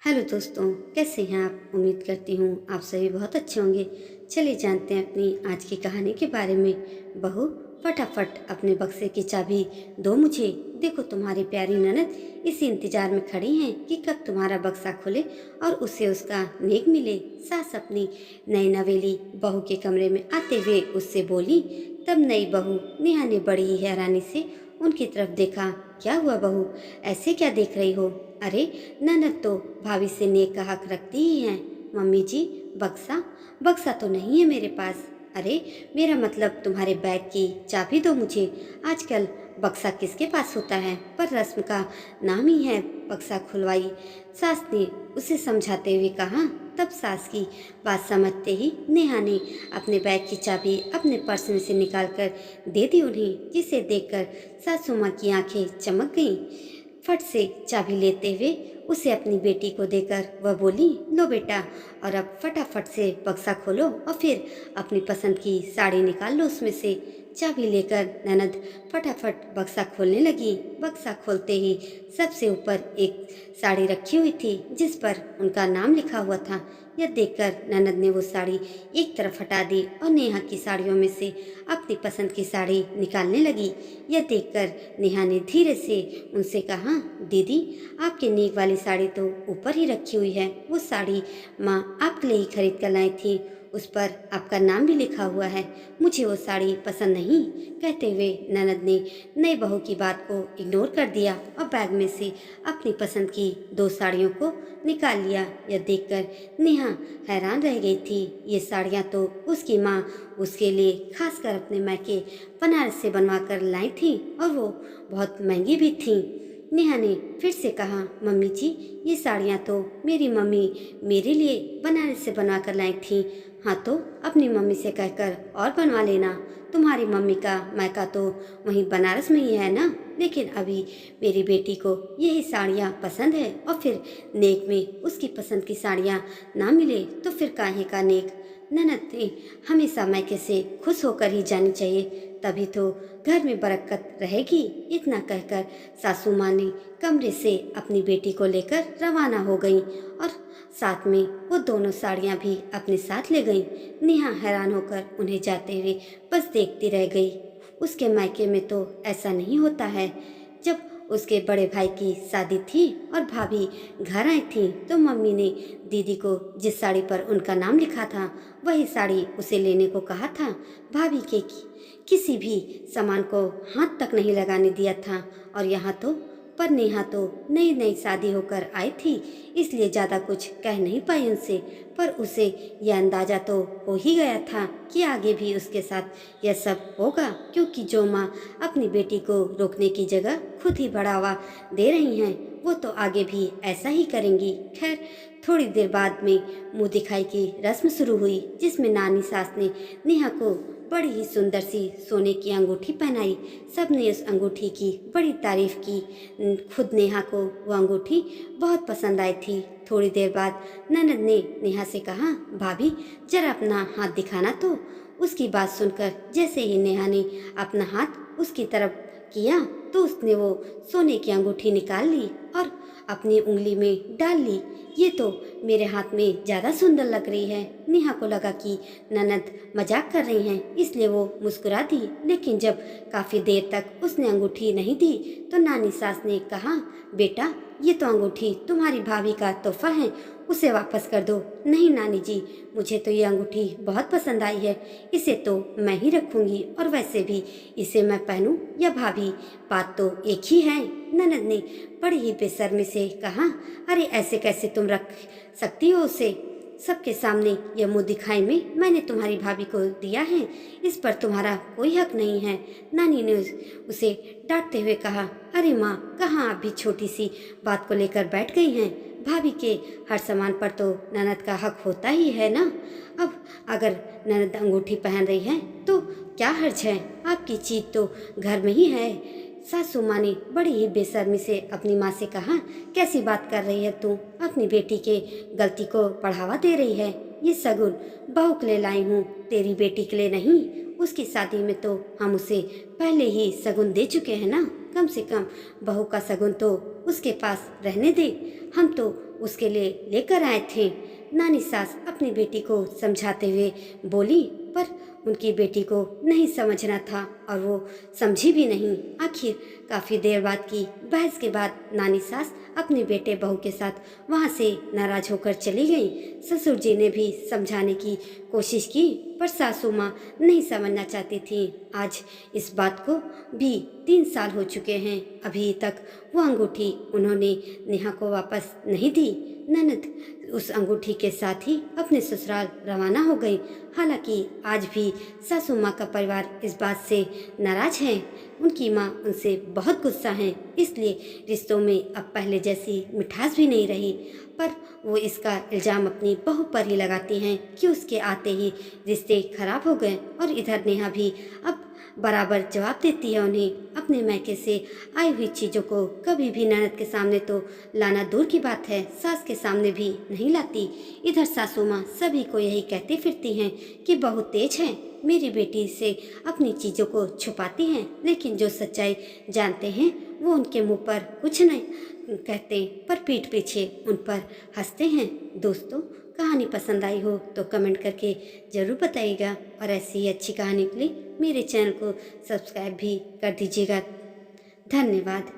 Hello दोस्तों, कैसे हैं आप? उम्मीद करती हूँ आप सभी बहुत अच्छे होंगे। चलिए जानते हैं अपनी आज की कहानी के बारे में। बहू, फटाफट अपने बक्से की चाबी दो मुझे। देखो, तुम्हारी प्यारी ननद इसी इंतजार में खड़ी हैं कि कब तुम्हारा बक्सा खुले और उसे उसका नेक मिले। सास अपनी नई नवेली बहू के कमरे में आते हुए उससे बोली। तब नई बहू नेहा ने बड़ी ही हैरानी से उनकी तरफ देखा। क्या हुआ बहू, ऐसे क्या देख रही हो? अरे, ननद तो भाभी से नेक का हक रखती ही हैं। मम्मी जी, बक्सा बक्सा तो नहीं है मेरे पास। अरे, मेरा मतलब तुम्हारे बैग की चाबी दो मुझे। आजकल बक्सा किसके पास होता है, पर रस्म का नाम ही है बक्सा खुलवाई। सास ने उसे समझाते हुए कहा। तब सास की बात समझते ही नेहा ने अपने बैग की चाबी अपने पर्स में से निकालकर दे दी उन्हें, जिसे देखकर सासू माँ की आंखें चमक गईं। फट से चाबी लेते हुए उसे अपनी बेटी को देकर वह बोली, लो बेटा, और अब फटाफट से बक्सा खोलो और फिर अपनी पसंद की साड़ी निकाल लो उसमें से। चाबी लेकर ननद फटाफट बक्सा खोलने लगी। बक्सा खोलते ही सबसे ऊपर एक साड़ी रखी हुई थी जिस पर उनका नाम लिखा हुआ था। यह देखकर ननद ने वो साड़ी एक तरफ हटा दी और नेहा की साड़ियों में से अपनी पसंद की साड़ी निकालने लगी। यह देखकर नेहा ने धीरे से उनसे कहा, दीदी, आपके नेक वाली साड़ी तो ऊपर ही रखी हुई है। वो साड़ी माँ आपके लिए ही खरीद कर लाई थी, उस पर आपका नाम भी लिखा हुआ है। मुझे वो साड़ी पसंद नहीं। कहते हुए ननद ने नई बहू की बात को इग्नोर कर दिया और बैग में से अपनी पसंद की दो साड़ियों को निकाल लिया। यह देखकर नेहा हैरान रह गई थी। ये साड़ियाँ तो उसकी माँ उसके लिए खासकर अपने मायके बनारस से बनवा कर लाई थी और वो बहुत महंगी भी थी। नेहा ने फिर से कहा, मम्मी जी, ये साड़ियाँ तो मेरी मम्मी मेरे लिए बनारस से बनवा कर लाई थी। हाँ, तो अपनी मम्मी से कहकर और बनवा लेना। तुम्हारी मम्मी का मायका तो वहीं बनारस में ही है ना। लेकिन अभी मेरी बेटी को यही साड़ियाँ पसंद है और फिर नेक में उसकी पसंद की साड़ियाँ ना मिले तो फिर काहे का नेक। ननद ने हमेशा मायके से खुश होकर ही जानी चाहिए, तभी तो घर में बरकत रहेगी। इतना कहकर सासू माँ ने कमरे से अपनी बेटी को लेकर रवाना हो गईं और साथ में वो दोनों साड़ियाँ भी अपने साथ ले गईं। नेहा हैरान होकर उन्हें जाते हुए बस देखती रह गई। उसके मायके में तो ऐसा नहीं होता है। जब उसके बड़े भाई की शादी थी और भाभी घर आई थी तो मम्मी ने दीदी को जिस साड़ी पर उनका नाम लिखा था वही साड़ी उसे लेने को कहा था। भाभी के किसी भी सामान को हाथ तक नहीं लगाने दिया था। और यहाँ तो पर नेहा तो नई नई शादी होकर आई थी, इसलिए ज़्यादा कुछ कह नहीं पाई उनसे। पर उसे यह अंदाजा तो हो ही गया था कि आगे भी उसके साथ यह सब होगा, क्योंकि जो माँ अपनी बेटी को रोकने की जगह खुद ही बढ़ावा दे रही हैं वो तो आगे भी ऐसा ही करेंगी। खैर, थोड़ी देर बाद में मुंह दिखाई की रस्म शुरू हुई, जिसमें नानी सास ने नेहा को बड़ी ही सुंदर सी सोने की अंगूठी पहनाई। सबने उस अंगूठी की बड़ी तारीफ की। खुद नेहा को वो अंगूठी बहुत पसंद आई थी। थोड़ी देर बाद ननद ने नेहा से कहा, भाभी, जरा अपना हाथ दिखाना तो। उसकी बात सुनकर जैसे ही नेहा ने अपना हाथ उसकी तरफ किया तो उसने वो सोने की अंगूठी निकाल ली और अपनी उंगली में डाल ली। ये तो मेरे हाथ में ज़्यादा सुंदर लग रही है। नेहा को लगा कि ननद मजाक कर रही हैं, इसलिए वो मुस्कुरा दी। लेकिन जब काफ़ी देर तक उसने अंगूठी नहीं दी तो नानी सास ने कहा, बेटा, ये तो अंगूठी तुम्हारी भाभी का तोहफा है, उसे वापस कर दो। नहीं नानी जी, मुझे तो ये अंगूठी बहुत पसंद आई है, इसे तो मैं ही रखूंगी और वैसे भी इसे मैं पहनूं या भाभी, बात तो एक ही है। ननद ने बड़ी ही बेशर्मी से कहा, अरे ऐसे कैसे तुम रख सकती हो उसे? सबके सामने यह मुंह दिखाई में मैंने तुम्हारी भाभी को दिया है, इस पर तुम्हारा कोई हक नहीं है। नानी ने उसे डांटते हुए कहा, अरे माँ, कहाँ आप भी छोटी सी बात को लेकर बैठ गई हैं? भाभी के हर सामान पर तो ननद का हक होता ही है ना। अब अगर ननद अंगूठी पहन रही है तो क्या हर्ज है? आपकी चीज तो घर में ही है। सासू माँ ने बड़ी ही बेशर्मी से अपनी माँ से कहा, कैसी बात कर रही है तू? अपनी बेटी के गलती को बढ़ावा दे रही है। ये सगुन बहू के लिए लाई हूँ, तेरी बेटी के लिए नहीं। उसकी शादी में तो हम उसे पहले ही सगुन दे चुके हैं ना। कम से कम बहू का सगुन तो उसके पास रहने दे। हम तो उसके लिए लेकर आए थे। नानी सास अपनी बेटी को समझाते हुए बोली, पर उनकी बेटी को नहीं समझना था और वो समझी भी नहीं। आखिर काफ़ी देर बाद की बहस के बाद नानी सास अपने बेटे बहू के साथ वहाँ से नाराज होकर चली गई। ससुर जी ने भी समझाने की कोशिश की, पर सासू माँ नहीं समझना चाहती थी। आज इस बात को भी 3 साल हो चुके हैं, अभी तक वो अंगूठी उन्होंने नेहा को वापस नहीं दी। ननद उस अंगूठी के साथ ही अपने ससुराल रवाना हो गई। हालांकि आज भी सासू माँ का परिवार इस बात से नाराज है। उनकी माँ उनसे बहुत गुस्सा है, इसलिए रिश्तों में अब पहले जैसी मिठास भी नहीं रही। पर वो इसका इल्ज़ाम अपनी बहू पर ही लगाती हैं कि उसके आते ही रिश्ते खराब हो गए। और इधर नेहा भी अब बराबर जवाब देती है उन्हें। अपने मैके से आई हुई चीज़ों को कभी भी ननद के सामने तो लाना दूर की बात है, सास के सामने भी नहीं लाती। इधर सासू माँ सभी को यही कहती फिरती हैं कि बहुत तेज है, मेरी बेटी से अपनी चीज़ों को छुपाती हैं, लेकिन जो सच्चाई जानते हैं वो उनके मुंह पर कुछ नहीं कहते, पर पीठ पीछे उन पर हंसते हैं। दोस्तों, कहानी पसंद आई हो तो कमेंट करके ज़रूर बताइएगा और ऐसी ही अच्छी कहानी के लिए मेरे चैनल को सब्सक्राइब भी कर दीजिएगा। धन्यवाद।